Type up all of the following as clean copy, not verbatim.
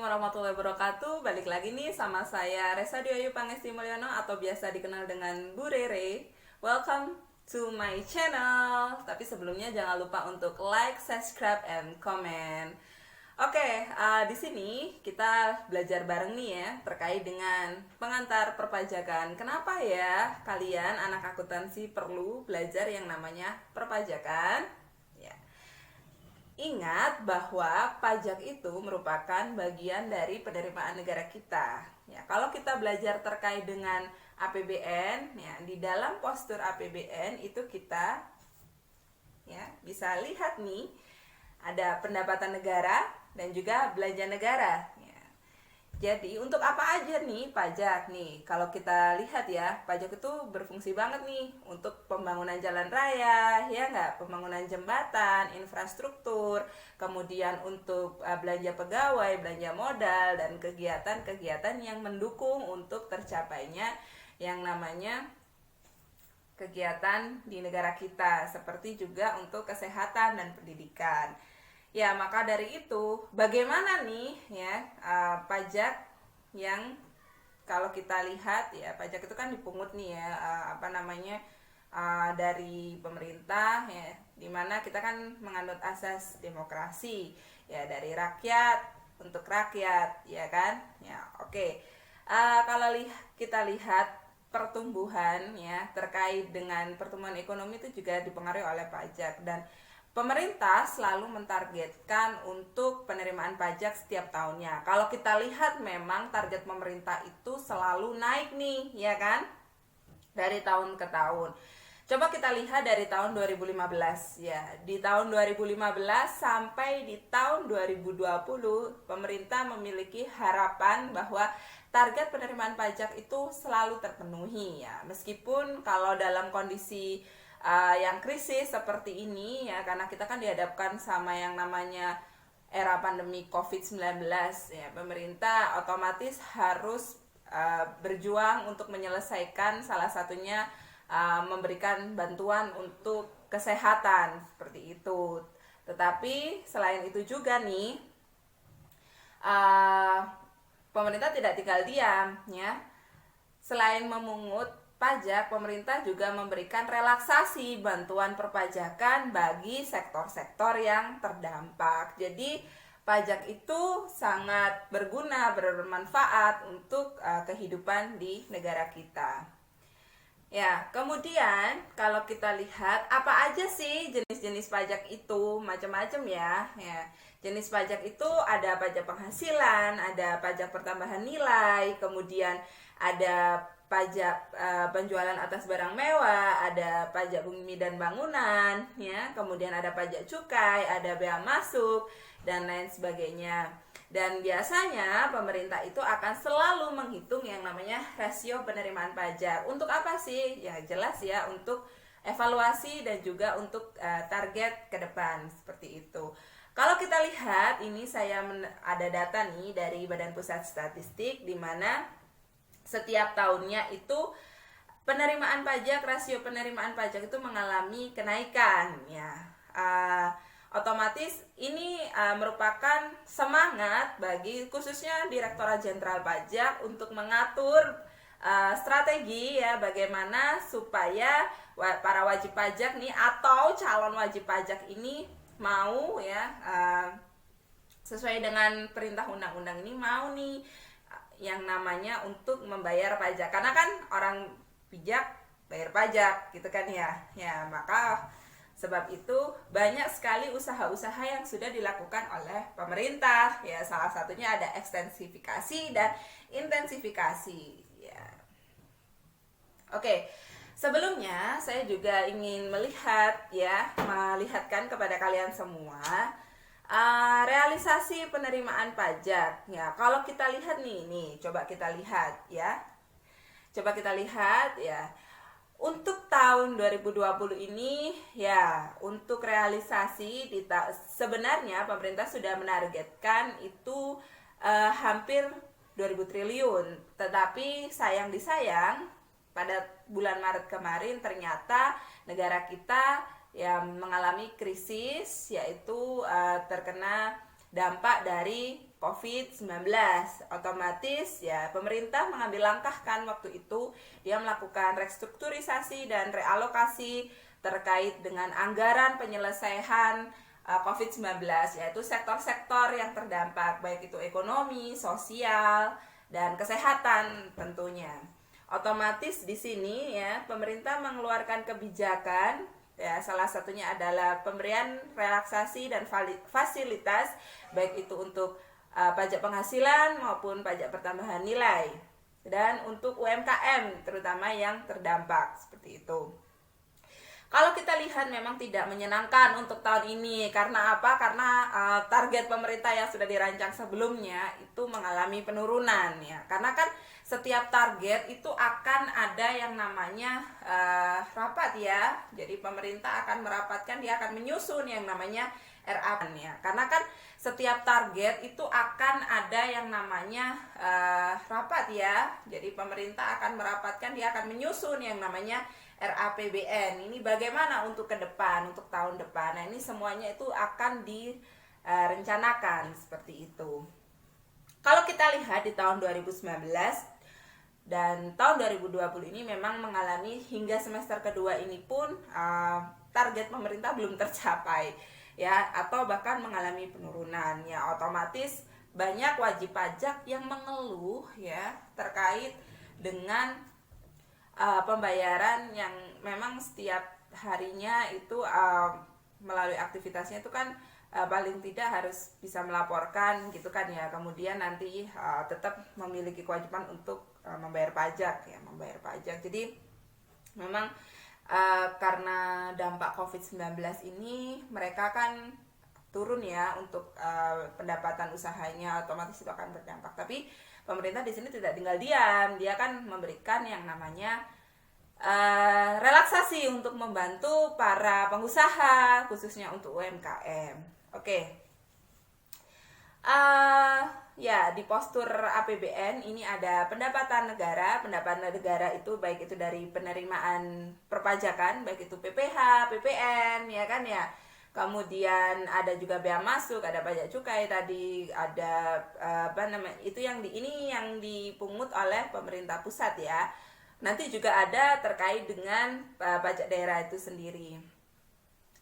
warahmatullahi wabarakatuh. Balik lagi nih sama saya Resa Dwi Pangesti Mulyono atau biasa dikenal dengan Bu Rere. Welcome to my channel. Tapi sebelumnya jangan lupa untuk like, subscribe, and comment. Oke, di sini kita belajar bareng nih ya terkait dengan pengantar perpajakan. Kenapa ya kalian anak akuntansi perlu belajar yang namanya perpajakan? Ya. Ingat bahwa pajak itu merupakan bagian dari penerimaan negara kita. Ya, kalau kita belajar terkait dengan APBN, ya, di dalam postur APBN itu kita ya bisa lihat nih ada pendapatan negara dan juga belanja negara. Ya. Jadi untuk apa aja nih pajak nih? Kalau kita lihat ya, pajak itu berfungsi banget nih untuk pembangunan jalan raya, ya nggak? Pembangunan jembatan, infrastruktur, kemudian untuk belanja pegawai, belanja modal, dan kegiatan-kegiatan yang mendukung untuk tercapainya yang namanya kegiatan di negara kita, seperti juga untuk kesehatan dan pendidikan. Ya, maka dari itu, bagaimana nih ya pajak yang kalau kita lihat ya, pajak itu kan dipungut nih ya dari pemerintah ya, dimana kita kan menganut asas demokrasi ya, dari rakyat untuk rakyat ya kan ya. Oke. Kalau kita lihat pertumbuhan ya terkait dengan pertumbuhan ekonomi itu juga dipengaruhi oleh pajak, dan pemerintah selalu mentargetkan untuk penerimaan pajak setiap tahunnya. Kalau kita lihat memang target pemerintah itu selalu naik nih, ya kan? Dari tahun ke tahun. Coba kita lihat dari tahun 2015 ya. Di tahun 2015 sampai di tahun 2020, pemerintah memiliki harapan bahwa target penerimaan pajak itu selalu terpenuhi ya. Meskipun kalau dalam kondisi yang krisis seperti ini ya, karena kita kan dihadapkan sama yang namanya era pandemi COVID-19 ya, pemerintah otomatis harus berjuang untuk menyelesaikan, salah satunya memberikan bantuan untuk kesehatan seperti itu. Tetapi selain itu juga nih pemerintah tidak tinggal diam ya. Selain memungut pajak, pemerintah juga memberikan relaksasi bantuan perpajakan bagi sektor-sektor yang terdampak. Jadi pajak itu sangat berguna, bermanfaat untuk kehidupan di negara kita. Ya, kemudian kalau kita lihat apa aja sih jenis-jenis pajak itu, macam-macam ya. Ya, jenis pajak itu ada pajak penghasilan, ada pajak pertambahan nilai, kemudian ada pajak penjualan atas barang mewah, ada pajak bumi dan bangunan, ya, kemudian ada pajak cukai, ada bea masuk, dan lain sebagainya. Dan biasanya pemerintah itu akan selalu menghitung yang namanya rasio penerimaan pajak. Untuk apa sih? Ya jelas ya, untuk evaluasi dan juga untuk target ke depan seperti itu. Kalau kita lihat, ini saya ada data nih dari Badan Pusat Statistik, di mana setiap tahunnya itu penerimaan pajak, rasio penerimaan pajak itu mengalami kenaikan ya. Otomatis ini merupakan semangat bagi khususnya Direktorat Jenderal Pajak untuk mengatur strategi ya, bagaimana supaya para wajib pajak nih atau calon wajib pajak ini mau ya sesuai dengan perintah undang-undang ini mau nih yang namanya untuk membayar pajak, karena kan orang bijak bayar pajak gitu kan ya. Ya, maka sebab itu banyak sekali usaha-usaha yang sudah dilakukan oleh pemerintah ya, salah satunya ada ekstensifikasi dan intensifikasi ya. Oke, sebelumnya saya juga ingin melihatkan kepada kalian semua realisasi penerimaan pajak ya. Kalau kita lihat nih, coba kita lihat ya. Untuk tahun 2020 ini ya, untuk realisasi sebenarnya pemerintah sudah menargetkan itu hampir 2000 triliun. Tetapi sayang disayang pada bulan Maret kemarin ternyata negara kita yang mengalami krisis, yaitu terkena dampak dari COVID-19. Otomatis ya pemerintah mengambil langkah kan waktu itu, dia melakukan restrukturisasi dan realokasi terkait dengan anggaran penyelesaian COVID-19, yaitu sektor-sektor yang terdampak, baik itu ekonomi, sosial, dan kesehatan tentunya. Otomatis di sini ya pemerintah mengeluarkan kebijakan, ya salah satunya adalah pemberian relaksasi dan fasilitas baik itu untuk pajak penghasilan maupun pajak pertambahan nilai, dan untuk UMKM terutama yang terdampak seperti itu. Kalau kita lihat memang tidak menyenangkan untuk tahun ini. Karena apa? Karena target pemerintah yang sudah dirancang sebelumnya itu mengalami penurunan ya. Karena kan setiap target itu akan ada yang namanya rapat ya. Jadi pemerintah akan merapatkan, dia akan menyusun yang namanya RAP ya. Karena kan setiap target itu akan ada yang namanya rapat ya. Jadi pemerintah akan merapatkan, dia akan menyusun yang namanya RAPBN. Ini bagaimana untuk ke depan, untuk tahun depan. Nah, ini semuanya itu akan direncanakan seperti itu. Kalau kita lihat di tahun 2019 dan tahun 2020 ini memang mengalami hingga semester kedua ini pun target pemerintah belum tercapai ya, atau bahkan mengalami penurunan ya. Otomatis banyak wajib pajak yang mengeluh ya terkait dengan pembayaran yang memang setiap harinya itu melalui aktivitasnya itu kan paling tidak harus bisa melaporkan gitu kan ya. Kemudian nanti tetap memiliki kewajiban untuk membayar pajak ya, membayar pajak. Jadi memang karena dampak COVID-19 ini mereka kan turun ya untuk pendapatan usahanya, otomatis itu akan berdampak. Tapi pemerintah di sini tidak tinggal diam, dia kan memberikan yang namanya relaksasi untuk membantu para pengusaha, khususnya untuk UMKM. Oke. Ya, di postur APBN ini ada pendapatan negara. Pendapatan negara itu baik itu dari penerimaan perpajakan, baik itu PPh, PPN, ya kan ya. Kemudian ada juga bea masuk, ada pajak cukai tadi, ada itu ini yang dipungut oleh pemerintah pusat ya. Nanti juga ada terkait dengan pajak daerah itu sendiri.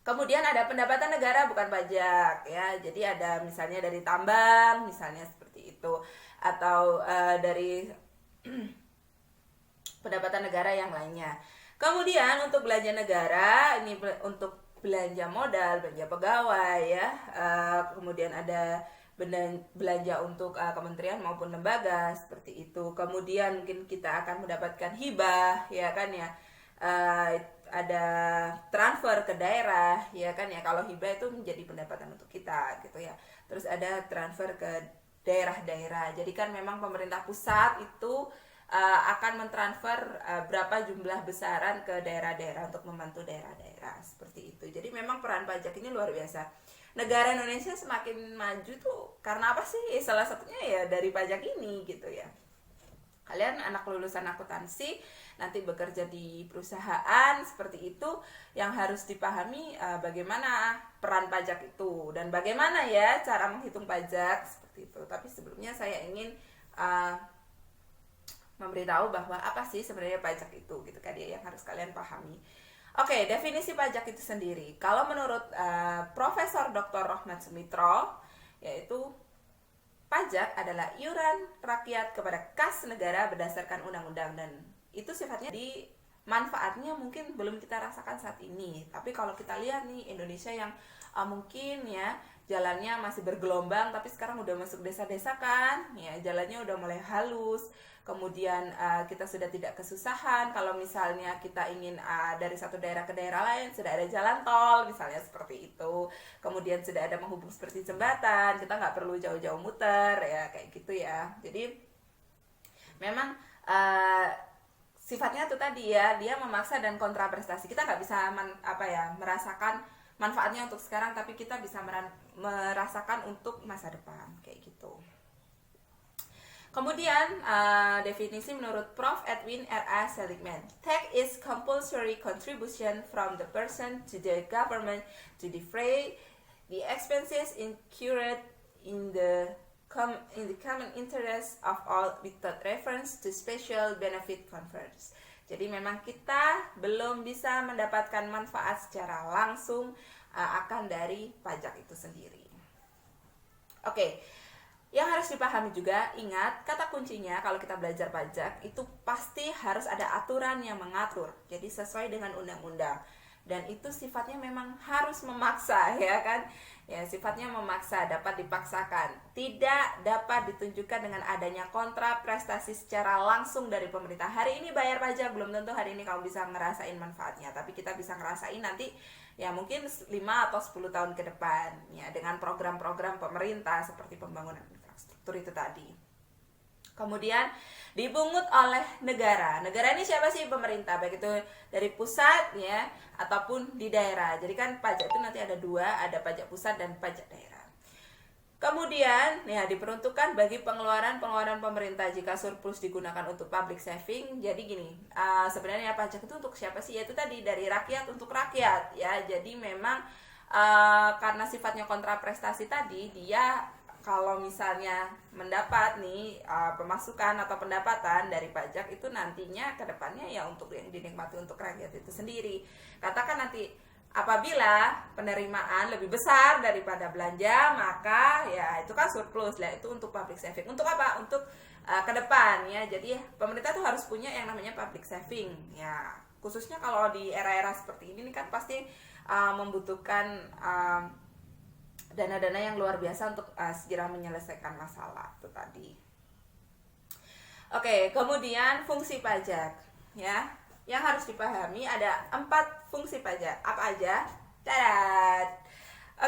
Kemudian ada pendapatan negara bukan pajak ya. Jadi ada misalnya dari tambang, misalnya seperti itu, atau dari pendapatan negara yang lainnya. Kemudian untuk belanja negara ini untuk belanja modal, belanja pegawai ya, kemudian ada belanja untuk kementerian maupun lembaga seperti itu. Kemudian mungkin kita akan mendapatkan hibah ya kan ya, ada transfer ke daerah ya kan ya. Kalau hibah itu menjadi pendapatan untuk kita gitu ya. Terus ada transfer ke daerah-daerah. Jadi kan memang pemerintah pusat itu akan mentransfer berapa jumlah besaran ke daerah-daerah untuk membantu daerah-daerah seperti itu. Jadi memang peran pajak ini luar biasa. Negara Indonesia semakin maju tuh karena apa sih? Salah satunya ya dari pajak ini gitu ya. Kalian anak lulusan akuntansi nanti bekerja di perusahaan seperti itu, yang harus dipahami bagaimana peran pajak itu dan bagaimana ya cara menghitung pajak seperti itu. Tapi sebelumnya saya ingin memberitahu bahwa apa sih sebenarnya pajak itu gitu kan ya, yang harus kalian pahami. Oke, definisi pajak itu sendiri. Kalau menurut Profesor Dr. Rohmat Sumitro, yaitu pajak adalah iuran rakyat kepada kas negara berdasarkan undang-undang, dan itu sifatnya di manfaatnya mungkin belum kita rasakan saat ini. Tapi kalau kita lihat nih Indonesia yang mungkin ya jalannya masih bergelombang, tapi sekarang udah masuk desa-desa kan ya, jalannya udah mulai halus. Kemudian kita sudah tidak kesusahan kalau misalnya kita ingin dari satu daerah ke daerah lain, sudah ada jalan tol misalnya seperti itu. Kemudian sudah ada menghubung seperti jembatan, kita nggak perlu jauh-jauh muter ya kayak gitu ya. Jadi memang sifatnya itu tadi ya, dia memaksa dan kontraprestasi. Kita nggak bisa merasakan manfaatnya untuk sekarang, tapi kita bisa merasakan untuk masa depan kayak gitu. Kemudian definisi menurut Prof. Edwin R.A. Seligman, tax is compulsory contribution from the person to the government to defray the expenses incurred in the common interest of all without reference to special benefit confers. Jadi memang kita belum bisa mendapatkan manfaat secara langsung akan dari pajak itu sendiri. Oke, yang harus dipahami juga, ingat kata kuncinya kalau kita belajar pajak itu pasti harus ada aturan yang mengatur. Jadi sesuai dengan undang-undang. Dan itu sifatnya memang harus memaksa, ya kan? Ya, sifatnya memaksa, dapat dipaksakan. Tidak dapat ditunjukkan dengan adanya kontra prestasi secara langsung dari pemerintah. Hari ini bayar pajak, belum tentu hari ini kamu bisa ngerasain manfaatnya. Tapi kita bisa ngerasain nanti ya mungkin 5 atau 10 tahun ke depan. Ya, dengan program-program pemerintah seperti pembangunan infrastruktur itu tadi. Kemudian dibungut oleh negara. Negara ini siapa sih? Pemerintah, baik itu dari pusat ya ataupun di daerah. Jadi kan pajak itu nanti ada dua, ada pajak pusat dan pajak daerah. Kemudian ya diperuntukkan bagi pengeluaran pemerintah jika surplus digunakan untuk public saving. Jadi gini, sebenarnya pajak itu untuk siapa sih? Yaitu tadi dari rakyat untuk rakyat ya. Jadi memang karena sifatnya kontra prestasi tadi, dia kalau misalnya mendapat nih pemasukan atau pendapatan dari pajak itu nantinya ke depannya ya untuk yang dinikmati untuk rakyat itu sendiri. Katakan nanti apabila penerimaan lebih besar daripada belanja, maka ya itu kan surplus lah, itu untuk public saving. Untuk apa? Untuk ke depan ya. Jadi pemerintah tuh harus punya yang namanya public saving ya. Khususnya kalau di era-era seperti ini kan pasti membutuhkan dana-dana yang luar biasa untuk segera menyelesaikan masalah itu tadi. Oke, kemudian fungsi pajak ya. Yang harus dipahami ada 4 fungsi pajak. Apa aja? Dadat.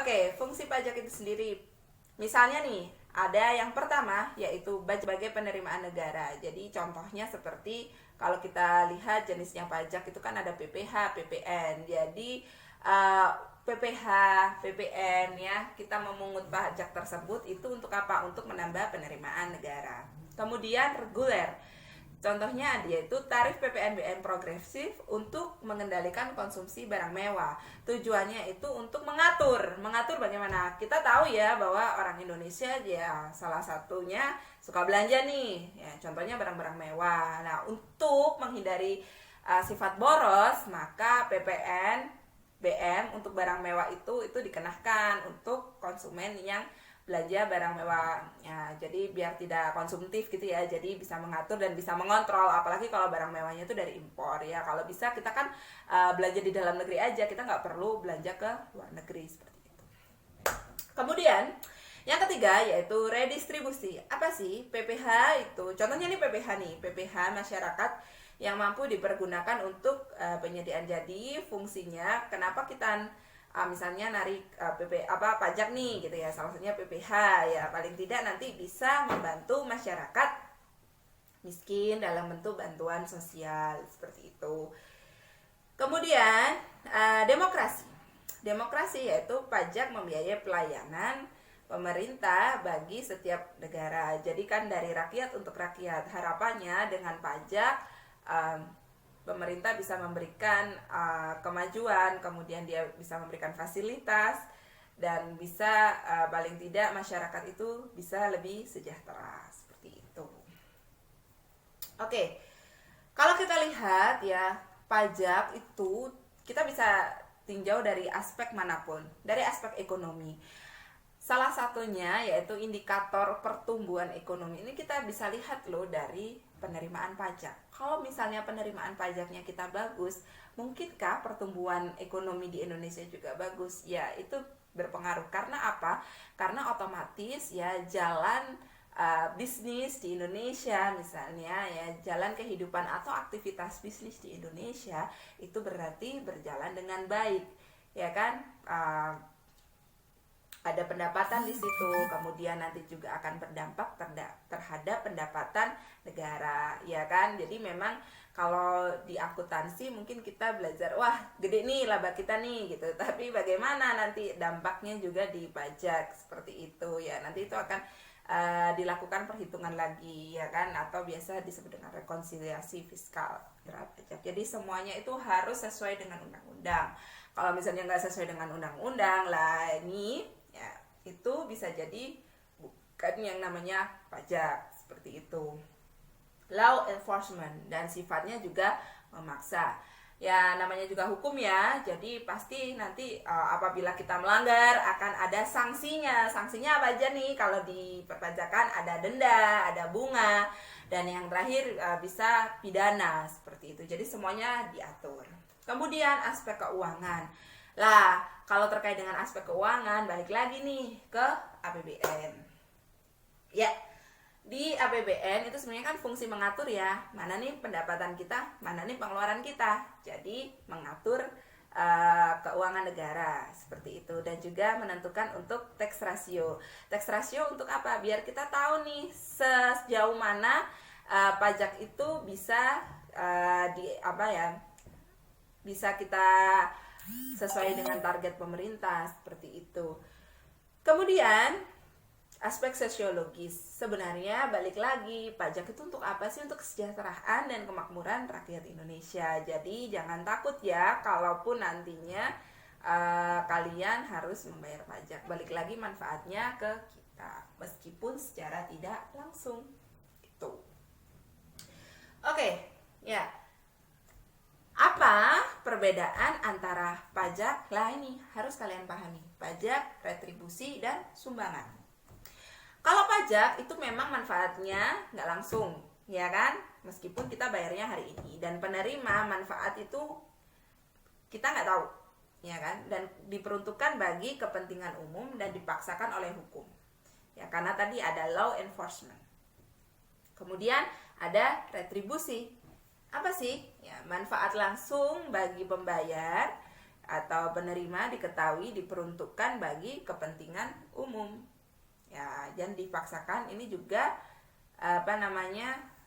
Oke, fungsi pajak itu sendiri. Misalnya nih, ada yang pertama yaitu sebagai penerimaan negara. Jadi contohnya seperti kalau kita lihat jenisnya pajak itu kan ada PPh, PPN. Jadi PPh, PPN ya, kita memungut pajak tersebut itu untuk apa? Untuk menambah penerimaan negara. Kemudian reguler. Contohnya yaitu tarif PPNBM progresif untuk mengendalikan konsumsi barang mewah. Tujuannya itu untuk mengatur bagaimana? Kita tahu ya bahwa orang Indonesia ya salah satunya suka belanja nih. Ya, contohnya barang-barang mewah. Nah, untuk menghindari sifat boros, maka BM untuk barang mewah itu dikenakan untuk konsumen yang belanja barang mewah ya. Jadi biar tidak konsumtif gitu ya, jadi bisa mengatur dan bisa mengontrol, apalagi kalau barang mewahnya itu dari impor ya. Kalau bisa kita kan belanja di dalam negeri aja, kita nggak perlu belanja ke luar negeri seperti itu. Kemudian yang ketiga yaitu redistribusi. Apa sih PPh itu? Contohnya nih PPh masyarakat yang mampu dipergunakan untuk penyediaan. Jadi fungsinya kenapa kita misalnya narik pajak nih gitu ya, salah satunya PPh ya, paling tidak nanti bisa membantu masyarakat miskin dalam bentuk bantuan sosial seperti itu. Kemudian demokrasi yaitu pajak membiayai pelayanan pemerintah bagi setiap negara. Jadi kan dari rakyat untuk rakyat. Harapannya dengan pajak pemerintah bisa memberikan kemajuan, kemudian dia bisa memberikan fasilitas dan bisa paling tidak masyarakat itu bisa lebih sejahtera seperti itu. Oke, kalau kita lihat ya, pajak itu kita bisa tinjau dari aspek manapun, dari aspek ekonomi. Salah satunya yaitu indikator pertumbuhan ekonomi. Ini kita bisa lihat loh dari penerimaan pajak. Kalau misalnya penerimaan pajaknya kita bagus, mungkinkah pertumbuhan ekonomi di Indonesia juga bagus? Ya, itu berpengaruh. Karena apa? Karena otomatis ya jalan bisnis di Indonesia misalnya ya, jalan kehidupan atau aktivitas bisnis di Indonesia itu berarti berjalan dengan baik, ya kan? Ada pendapatan di situ, kemudian nanti juga akan berdampak terhadap pendapatan negara, ya kan? Jadi memang kalau di akuntansi mungkin kita belajar, wah gede nih laba kita nih gitu, tapi bagaimana nanti dampaknya juga di pajak seperti itu ya, nanti itu akan dilakukan perhitungan lagi ya kan, atau biasa disebut dengan rekonsiliasi fiskal pajak. Jadi semuanya itu harus sesuai dengan undang-undang. Kalau misalnya nggak sesuai dengan undang-undang lah, ini ya itu bisa jadi kan yang namanya pajak, seperti itu. Law enforcement, dan sifatnya juga memaksa. Ya namanya juga hukum ya, jadi pasti nanti apabila kita melanggar akan ada sanksinya. Sanksinya apa aja nih? Kalau di perpajakan ada denda, ada bunga, dan yang terakhir bisa pidana, seperti itu. Jadi semuanya diatur. Kemudian aspek keuangan. Lah, kalau terkait dengan aspek keuangan, balik lagi nih ke APBN. Ya, di APBN itu sebenarnya kan fungsi mengatur ya, mana nih pendapatan kita, mana nih pengeluaran kita. Jadi mengatur keuangan negara, seperti itu. Dan juga menentukan untuk tax ratio. Tax ratio untuk apa? Biar kita tahu nih sejauh mana pajak itu bisa bisa kita sesuai dengan target pemerintah, seperti itu. Kemudian aspek sosiologis, sebenarnya balik lagi, pajak itu untuk apa sih? Untuk kesejahteraan dan kemakmuran rakyat Indonesia. Jadi jangan takut ya kalaupun nantinya kalian harus membayar pajak. Balik lagi, manfaatnya ke kita meskipun secara tidak langsung. Itu oke, ya. Apa perbedaan antara pajak? Lah ini harus kalian pahami, pajak, retribusi, dan sumbangan. Kalau pajak itu memang manfaatnya nggak langsung, ya kan? Meskipun kita bayarnya hari ini, dan penerima manfaat itu kita nggak tahu, ya kan? Dan diperuntukkan bagi kepentingan umum dan dipaksakan oleh hukum, ya, karena tadi ada law enforcement. Kemudian ada retribusi. Apa sih? Ya, manfaat langsung bagi pembayar atau penerima diketahui diperuntukkan bagi kepentingan umum. Ya, dan dipaksakan ini juga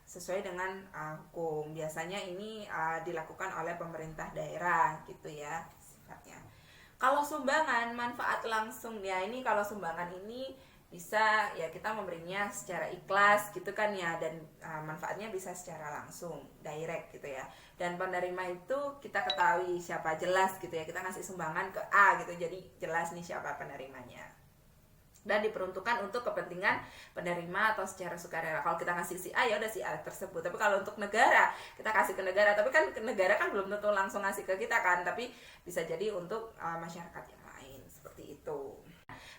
sesuai dengan hukum. Biasanya ini dilakukan oleh pemerintah daerah gitu ya sifatnya. Kalau sumbangan manfaat langsung, ya ini kalau sumbangan ini bisa ya kita memberinya secara ikhlas gitu kan ya, dan manfaatnya bisa secara langsung direct gitu ya. Dan penerima itu kita ketahui siapa, jelas gitu ya, kita ngasih sumbangan ke A gitu, jadi jelas nih siapa penerimanya, dan diperuntukkan untuk kepentingan penerima atau secara sukarela. Kalau kita ngasih si A, ya udah si A tersebut. Tapi kalau untuk negara, kita kasih ke negara, tapi kan negara kan belum tentu langsung ngasih ke kita kan, tapi bisa jadi untuk masyarakat yang lain, seperti itu.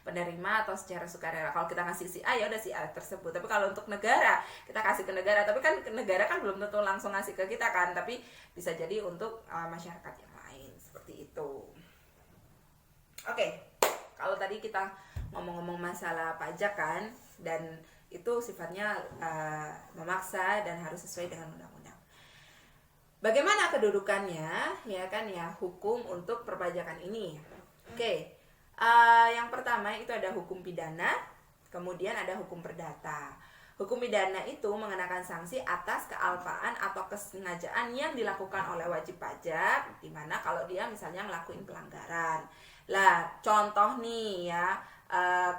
Penerima atau secara sukarela. Kalau kita ngasih si A, ya udah si A tersebut. Tapi kalau untuk negara, kita kasih ke negara, tapi kan negara kan belum tentu langsung ngasih ke kita kan, tapi bisa jadi untuk masyarakat yang lain, seperti itu. Oke, kalau tadi kita ngomong-ngomong masalah pajak kan, dan itu sifatnya memaksa dan harus sesuai dengan undang-undang. Bagaimana kedudukannya, ya kan ya, hukum untuk perpajakan ini? Oke. Yang pertama itu ada hukum pidana, kemudian ada hukum perdata. Hukum pidana itu mengenakan sanksi atas kealpaan atau kesengajaan yang dilakukan oleh wajib pajak, dimana kalau dia misalnya ngelakuin pelanggaran. Lah, contoh nih ya,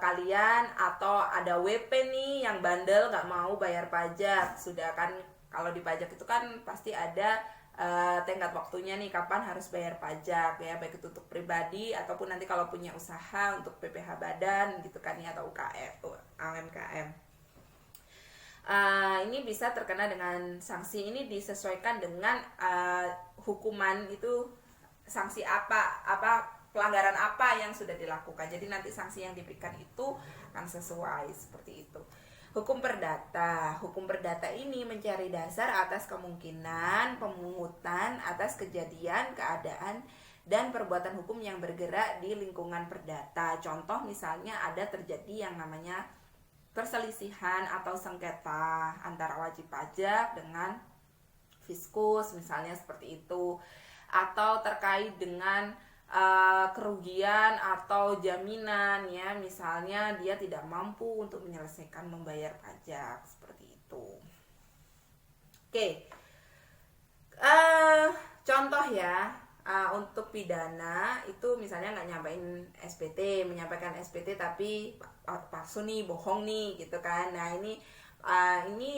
kalian atau ada WP nih yang bandel nggak mau bayar pajak. Sudah kan, kalau di pajak itu kan pasti ada tenggat waktunya nih kapan harus bayar pajak ya, baik itu untuk pribadi ataupun nanti kalau punya usaha untuk PPh badan gitu kan ya, atau UMKM. Ini bisa terkena dengan sanksi. Ini disesuaikan dengan hukuman itu, sanksi apa pelanggaran apa yang sudah dilakukan. Jadi nanti sanksi yang diberikan itu akan sesuai, seperti itu. Hukum perdata. Hukum perdata ini mencari dasar atas kemungkinan pemungutan atas kejadian, keadaan, dan perbuatan hukum yang bergerak di lingkungan perdata. Contoh misalnya ada terjadi yang namanya perselisihan atau sengketa antara wajib pajak dengan fiskus misalnya, seperti itu. Atau terkait dengan kerugian atau jaminan ya, misalnya dia tidak mampu untuk menyelesaikan membayar pajak, seperti itu. Oke, contoh ya, untuk pidana itu misalnya nggak menyampaikan SPT tapi palsu nih, bohong nih gitu kan. Nah ini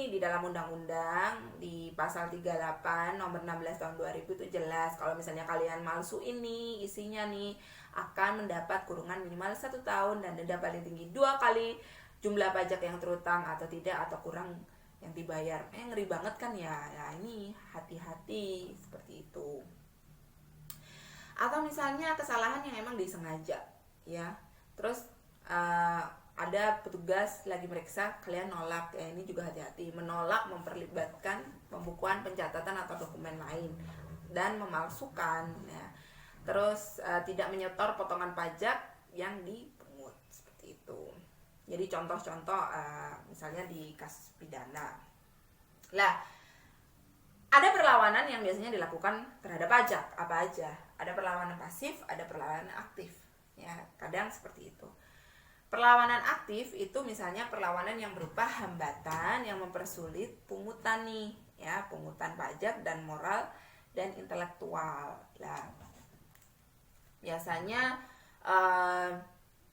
di dalam undang-undang di pasal 38 nomor 16 tahun 2000 itu jelas kalau misalnya kalian malsu ini isinya nih akan mendapat kurungan minimal 1 tahun dan denda paling tinggi 2 kali jumlah pajak yang terutang atau tidak, atau kurang yang dibayar. Ngeri banget kan ya. Ya ini hati-hati seperti itu. Atau misalnya kesalahan yang emang disengaja ya, terus ada petugas lagi meriksa, kalian nolak, ya ini juga hati-hati. Menolak memperlibatkan pembukuan, pencatatan atau dokumen lain, dan memalsukan ya. Terus tidak menyetor potongan pajak yang dipungut, seperti itu. Jadi contoh-contoh misalnya di kasus pidana. Lah, ada perlawanan yang biasanya dilakukan terhadap pajak, apa aja? Ada perlawanan pasif, ada perlawanan aktif. Ya, kadang seperti itu. Perlawanan aktif itu misalnya perlawanan yang berupa hambatan yang mempersulit pungutan nih, ya, pungutan pajak dan moral dan intelektual. Lah, biasanya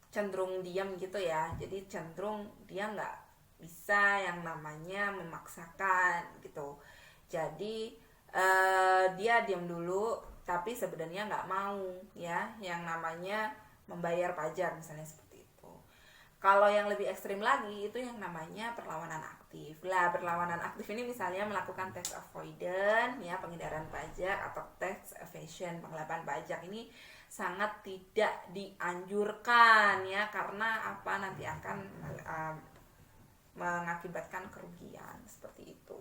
cenderung diam gitu ya. Jadi cenderung dia nggak bisa yang namanya memaksakan gitu. Jadi dia diam dulu, tapi sebenarnya nggak mau ya yang namanya membayar pajak misalnya seperti itu. Kalau yang lebih ekstrim lagi itu yang namanya perlawanan aktif. Lah, perlawanan aktif ini misalnya melakukan tax avoidance ya, pengindaran pajak, atau tax evasion, penggelapan pajak. Ini sangat tidak dianjurkan ya, karena apa, nanti akan mengakibatkan kerugian seperti itu.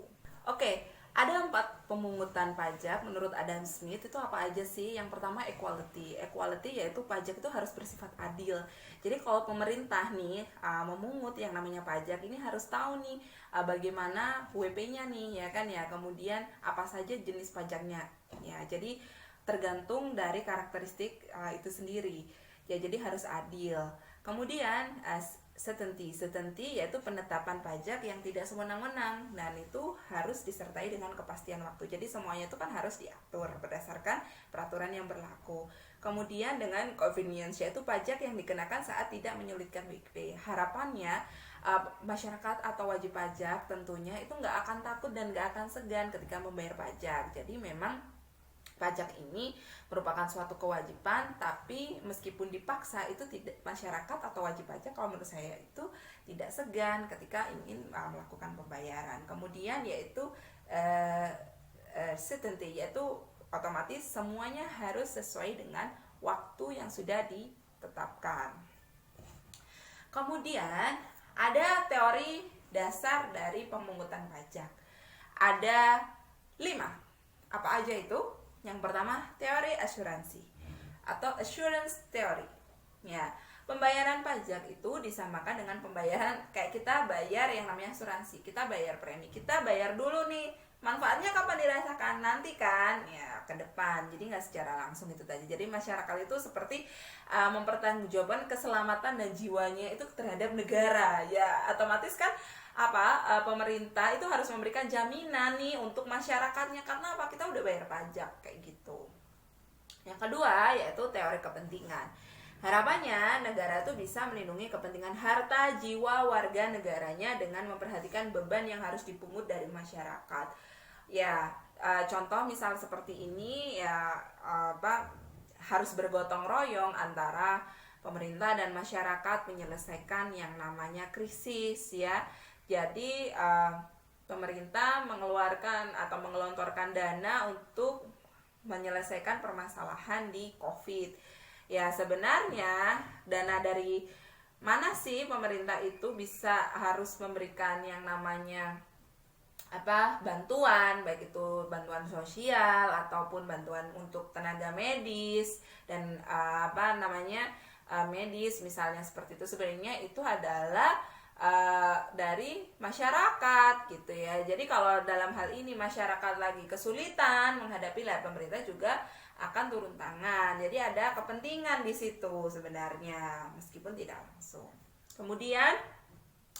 Oke, ada 4 pemungutan pajak menurut Adam Smith. Itu apa aja sih? Yang pertama equality. Equality yaitu pajak itu harus bersifat adil. Jadi kalau pemerintah nih memungut yang namanya pajak, ini harus tahu nih bagaimana WP-nya nih ya kan ya. Kemudian apa saja jenis pajaknya ya. Jadi tergantung dari karakteristik itu sendiri. Ya, jadi harus adil. Kemudian certainty yaitu penetapan pajak yang tidak sewenang-wenang, dan itu harus disertai dengan kepastian waktu. Jadi semuanya itu kan harus diatur berdasarkan peraturan yang berlaku. Kemudian dengan convenience, yaitu pajak yang dikenakan saat tidak menyulitkan WP. Harapannya masyarakat atau wajib pajak tentunya itu nggak akan takut dan nggak akan segan ketika membayar pajak. Jadi memang pajak ini merupakan suatu kewajiban, tapi meskipun dipaksa itu tidak, masyarakat atau wajib pajak kalau menurut saya itu tidak segan ketika ingin melakukan pembayaran. Kemudian yaitu certainty, yaitu otomatis semuanya harus sesuai dengan waktu yang sudah ditetapkan. Kemudian ada teori dasar dari pemungutan pajak. Ada 5. Apa aja itu? Yang pertama, teori asuransi atau assurance theory. Ya, pembayaran pajak itu disamakan dengan pembayaran kayak kita bayar yang namanya asuransi. Kita bayar premi. Kita bayar dulu nih. Manfaatnya kapan dirasakan? Nanti kan, ya ke depan. Jadi nggak secara langsung itu tadi. Jadi masyarakat itu seperti mempertanggungjawabkan keselamatan dan jiwanya itu terhadap negara. Ya, otomatis kan pemerintah itu harus memberikan jaminan nih untuk masyarakatnya, karena apa, kita udah bayar pajak kayak gitu. Yang kedua yaitu teori kepentingan. Harapannya negara itu bisa melindungi kepentingan harta jiwa warga negaranya dengan memperhatikan beban yang harus dipungut dari masyarakat. Ya, contoh misal seperti ini ya, harus bergotong royong antara pemerintah dan masyarakat menyelesaikan yang namanya krisis ya. Jadi pemerintah mengeluarkan atau mengelontorkan dana untuk menyelesaikan permasalahan di COVID. Ya, sebenarnya dana dari mana sih pemerintah itu bisa harus memberikan yang namanya bantuan, baik itu bantuan sosial ataupun bantuan untuk tenaga medis dan medis misalnya seperti itu. Sebenarnya itu adalah dari masyarakat gitu ya. Jadi kalau dalam hal ini masyarakat lagi kesulitan menghadapi, pemerintah juga akan turun tangan. Jadi ada kepentingan di situ sebenarnya meskipun tidak langsung. Kemudian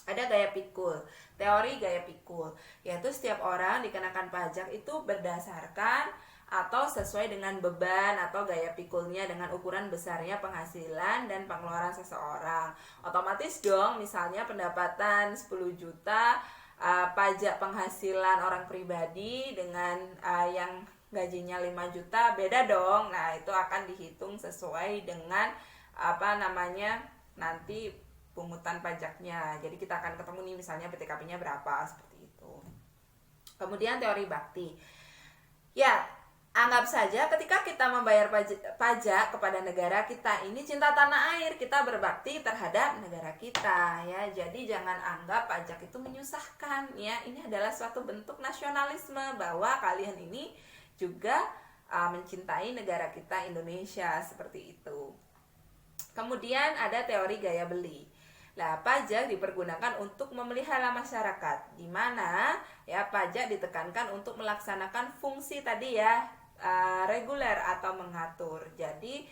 ada gaya pikul, teori gaya pikul, yaitu setiap orang dikenakan pajak itu berdasarkan atau sesuai dengan beban atau gaya pikulnya dengan ukuran besarnya penghasilan dan pengeluaran seseorang. Otomatis dong, misalnya pendapatan 10 juta, pajak penghasilan orang pribadi dengan yang gajinya 5 juta beda dong. Nah, itu akan dihitung sesuai dengan nanti pungutan pajaknya. Jadi kita akan ketemu nih misalnya PTKP-nya berapa, seperti itu. Kemudian teori bakti. Ya, anggap saja ketika kita membayar pajak kepada negara kita, ini cinta tanah air, kita berbakti terhadap negara kita ya. Jadi jangan anggap pajak itu menyusahkan ya. Ini adalah suatu bentuk nasionalisme bahwa kalian ini juga mencintai negara kita Indonesia, seperti itu. Kemudian ada teori gaya beli. Nah, pajak dipergunakan untuk memelihara masyarakat, di mana ya pajak ditekankan untuk melaksanakan fungsi tadi ya, reguler atau mengatur. Jadi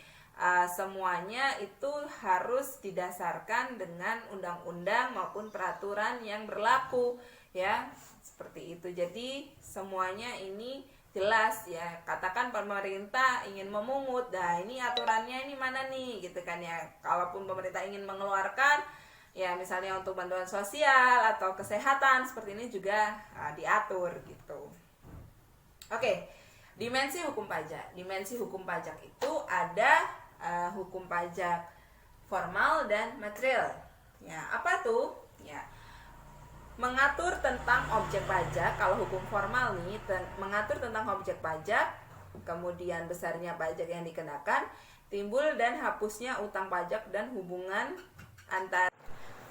semuanya itu harus didasarkan dengan undang-undang maupun peraturan yang berlaku ya, seperti itu. Jadi semuanya ini jelas ya. Katakan pemerintah ingin memungut, nah ini aturannya ini mana nih gitu kan ya. Kalaupun pemerintah ingin mengeluarkan ya misalnya untuk bantuan sosial atau kesehatan, seperti ini juga diatur gitu. Oke, dimensi hukum pajak. Dimensi hukum pajak itu ada hukum pajak formal dan material. Ya, apa tuh? Ya, mengatur tentang objek pajak. Kalau hukum formal nih mengatur tentang objek pajak, kemudian besarnya pajak yang dikenakan, timbul dan hapusnya utang pajak dan hubungan antara.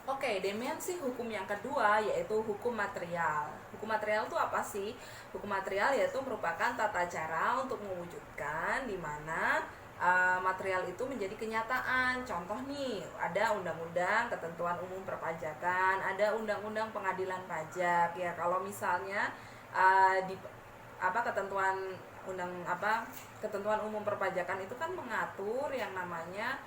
Oke, dimensi hukum yang kedua yaitu hukum material. Hukum material itu apa sih? Hukum material yaitu merupakan tata cara untuk mewujudkan di mana material itu menjadi kenyataan. Contoh nih, ada undang-undang ketentuan umum perpajakan, ada undang-undang pengadilan pajak. Ya, kalau misalnya ketentuan umum perpajakan itu kan mengatur yang namanya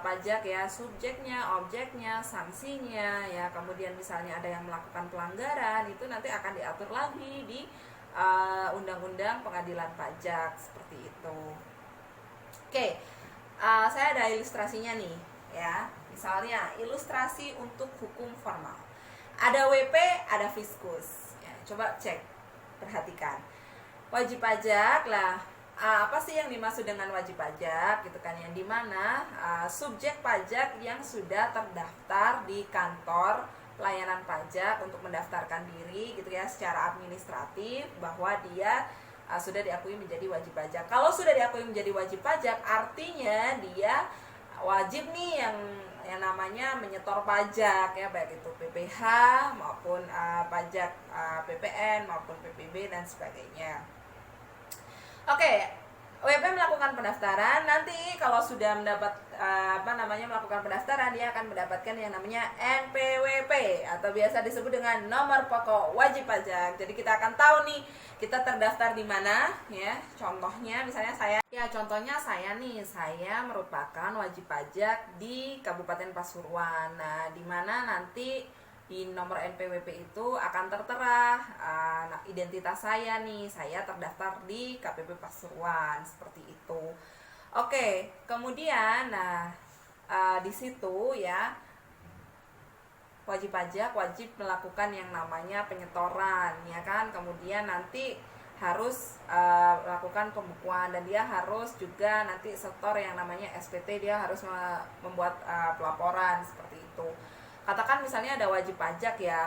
pajak ya, subjeknya, objeknya, sanksinya ya. Kemudian misalnya ada yang melakukan pelanggaran, itu nanti akan diatur lagi di undang-undang pengadilan pajak, seperti itu. Oke, saya ada ilustrasinya nih ya. Misalnya ilustrasi untuk hukum formal. Ada WP, ada fiskus ya, coba cek, perhatikan. Wajib pajak lah, apa sih yang dimaksud dengan wajib pajak gitu kan, yang dimana subjek pajak yang sudah terdaftar di kantor pelayanan pajak untuk mendaftarkan diri gitu ya secara administratif, bahwa dia sudah diakui menjadi wajib pajak. Kalau sudah diakui menjadi wajib pajak, artinya dia wajib nih yang namanya menyetor pajak ya, baik itu PPh maupun pajak PPN maupun PPB dan sebagainya. Oke, WP melakukan pendaftaran. Nanti kalau sudah mendapat melakukan pendaftaran, dia akan mendapatkan yang namanya NPWP atau biasa disebut dengan nomor pokok wajib pajak. Jadi kita akan tahu nih kita terdaftar di mana ya. Contohnya misalnya saya merupakan wajib pajak di Kabupaten Pasuruan. Nah, di mana nanti di nomor NPWP itu akan tertera identitas saya nih, saya terdaftar di KPP Pasuruan, seperti itu. Oke, kemudian di situ ya wajib pajak wajib melakukan yang namanya penyetoran ya kan, kemudian nanti harus melakukan pembukuan, dan dia harus juga nanti setor yang namanya SPT, dia harus membuat pelaporan, seperti itu. Katakan misalnya ada wajib pajak ya,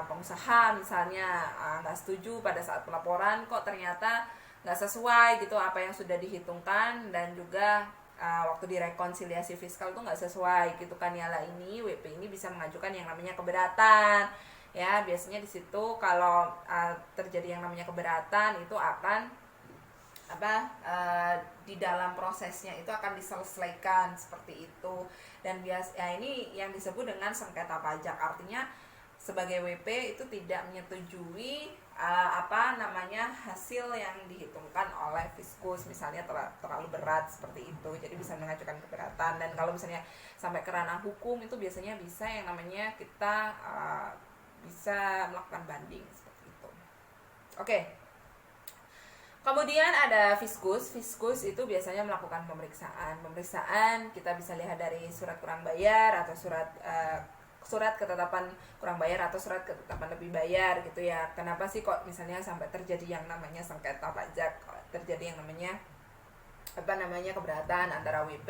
pengusaha misalnya nggak setuju pada saat pelaporan, kok ternyata nggak sesuai gitu apa yang sudah dihitungkan, dan juga waktu direkonsiliasi fiskal itu nggak sesuai gitu kan ya. Lah ini WP ini bisa mengajukan yang namanya keberatan ya. Biasanya di situ kalau terjadi yang namanya keberatan itu akan di dalam prosesnya itu akan diselesaikan, seperti itu. Dan ini yang disebut dengan sengketa pajak, artinya sebagai WP itu tidak menyetujui hasil yang dihitungkan oleh fiskus, misalnya terlalu berat, seperti itu. Jadi bisa mengajukan keberatan. Dan kalau misalnya sampai ke ranah hukum itu biasanya bisa yang namanya kita bisa melakukan banding, seperti itu. Oke. Kemudian ada fiskus. Fiskus itu biasanya melakukan pemeriksaan. Pemeriksaan kita bisa lihat dari surat kurang bayar atau surat ketetapan kurang bayar atau surat ketetapan lebih bayar gitu ya. Kenapa sih kok misalnya sampai terjadi yang namanya sengketa pajak, terjadi yang namanya keberatan antara WP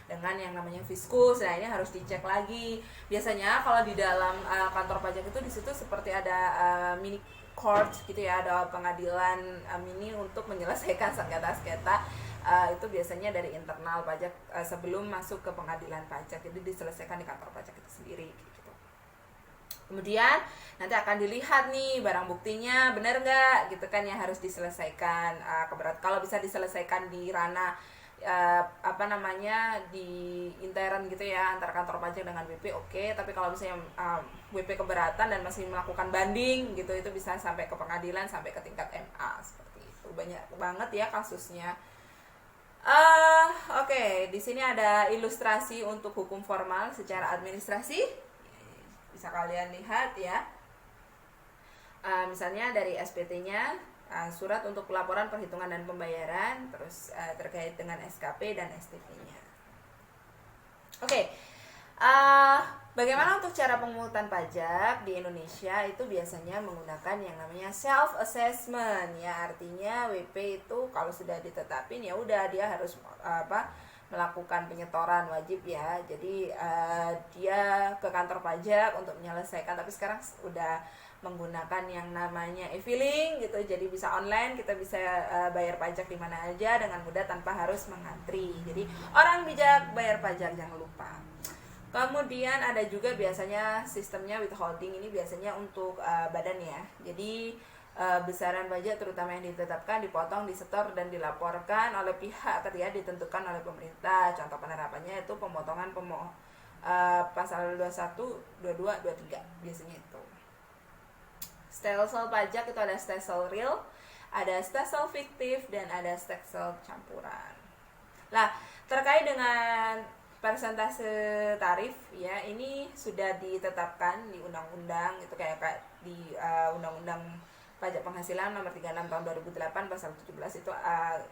dengan yang namanya fiskus. Nah, ini harus dicek lagi. Biasanya kalau di dalam kantor pajak itu di situ seperti ada mini court gitu ya, ada pengadilan mini untuk menyelesaikan sengketa-sengketa. Itu biasanya dari internal pajak sebelum masuk ke pengadilan pajak, jadi diselesaikan di kantor pajak itu sendiri gitu. Kemudian nanti akan dilihat nih barang buktinya benar nggak gitu kan, yang harus diselesaikan. Kalau bisa diselesaikan di ranah di intern gitu ya, antara kantor pajak dengan WP oke. Tapi kalau misalnya WP keberatan dan masih melakukan banding gitu, itu bisa sampai ke pengadilan, sampai ke tingkat MA seperti itu. Banyak banget ya kasusnya. Oke, di sini ada ilustrasi untuk hukum formal secara administrasi. Bisa kalian lihat ya. Misalnya dari SPT-nya, surat untuk pelaporan perhitungan dan pembayaran, terus terkait dengan SKP dan STP-nya. Oke. Bagaimana untuk cara pemungutan pajak di Indonesia? Itu biasanya menggunakan yang namanya self assessment ya, artinya WP itu kalau sudah ditetapin ya udah dia harus melakukan penyetoran wajib ya. Jadi dia ke kantor pajak untuk menyelesaikan, tapi sekarang udah menggunakan yang namanya e-filing gitu, jadi bisa online, kita bisa bayar pajak di mana aja dengan mudah tanpa harus mengantri. Jadi orang bijak bayar pajak, jangan lupa. Kemudian ada juga biasanya sistemnya withholding, ini biasanya untuk badan ya. Jadi besaran pajak terutama yang ditetapkan dipotong, disetor dan dilaporkan oleh pihak ketika ditentukan oleh pemerintah. Contoh penerapannya itu pemotongan pasal 21, 22, 23 biasanya itu. Stelsel pajak itu ada stelsel real, ada stelsel fiktif, dan ada stelsel campuran. Nah, terkait dengan persentase tarif ya, ini sudah ditetapkan di undang-undang, itu kayak di undang-undang pajak penghasilan nomor 36 tahun 2008 pasal 17 itu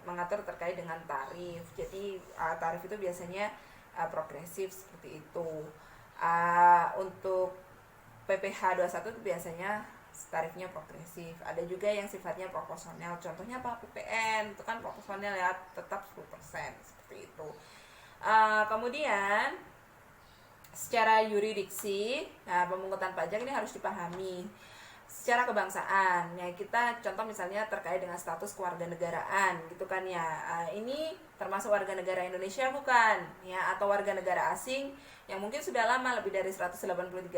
mengatur terkait dengan tarif. Jadi tarif itu biasanya progresif seperti itu. Untuk PPh 21 itu biasanya tarifnya progresif. Ada juga yang sifatnya proporsional. Contohnya apa? PPN itu kan proporsional ya, tetap 10% seperti itu. Kemudian secara yurisdiksi, pemungutan pajak ini harus dipahami secara kebangsaan ya. Kita contoh misalnya terkait dengan status kewarganegaraan gitu kan ya, ini termasuk warga negara Indonesia bukan ya, atau warga negara asing yang mungkin sudah lama lebih dari 183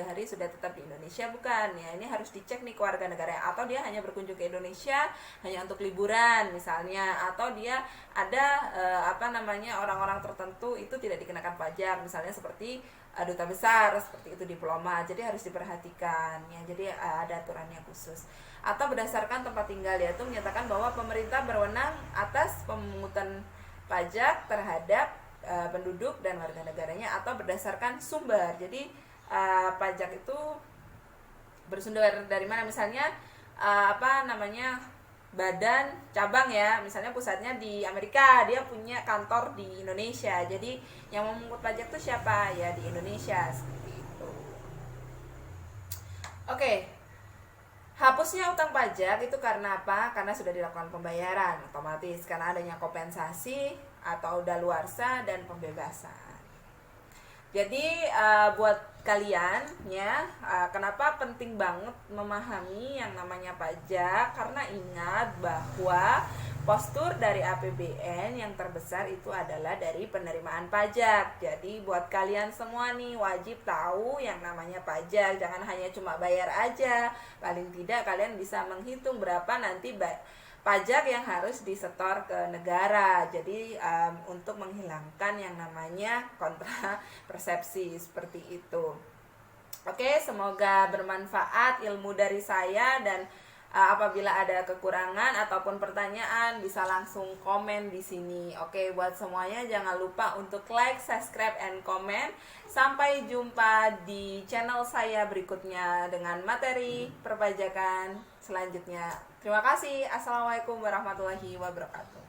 hari sudah tetap di Indonesia bukan ya. Ini harus dicek nih kewarganegaraan, atau dia hanya berkunjung ke Indonesia hanya untuk liburan misalnya, atau dia ada orang-orang tertentu itu tidak dikenakan pajak, misalnya seperti duta besar seperti itu, diplomat. Jadi harus diperhatikan ya. Jadi ada aturannya khusus. Atau berdasarkan tempat tinggal, yaitu menyatakan bahwa pemerintah berwenang atas pemungutan pajak terhadap penduduk dan warga negaranya, atau berdasarkan sumber. Jadi pajak itu bersumber dari mana? Misalnya badan cabang ya, misalnya pusatnya di Amerika, dia punya kantor di Indonesia. Jadi yang memungut pajak itu siapa? Ya di Indonesia seperti itu. Oke. Hapusnya utang pajak itu karena apa? Karena sudah dilakukan pembayaran otomatis, karena adanya kompensasi atau daluarsa dan pembebasan. Jadi buat kalian ya, kenapa penting banget memahami yang namanya pajak? Karena ingat bahwa postur dari APBN yang terbesar itu adalah dari penerimaan pajak. Jadi buat kalian semua nih wajib tahu yang namanya pajak. Jangan hanya cuma bayar aja. Paling tidak kalian bisa menghitung berapa nanti pajak yang harus disetor ke negara. Jadi untuk menghilangkan yang namanya kontra persepsi seperti itu. Oke, semoga bermanfaat ilmu dari saya, dan apabila ada kekurangan ataupun pertanyaan bisa langsung komen di sini. Oke, buat semuanya jangan lupa untuk like, subscribe, and comment. Sampai jumpa di channel saya berikutnya dengan materi perpajakan selanjutnya. Terima kasih. Assalamualaikum warahmatullahi wabarakatuh.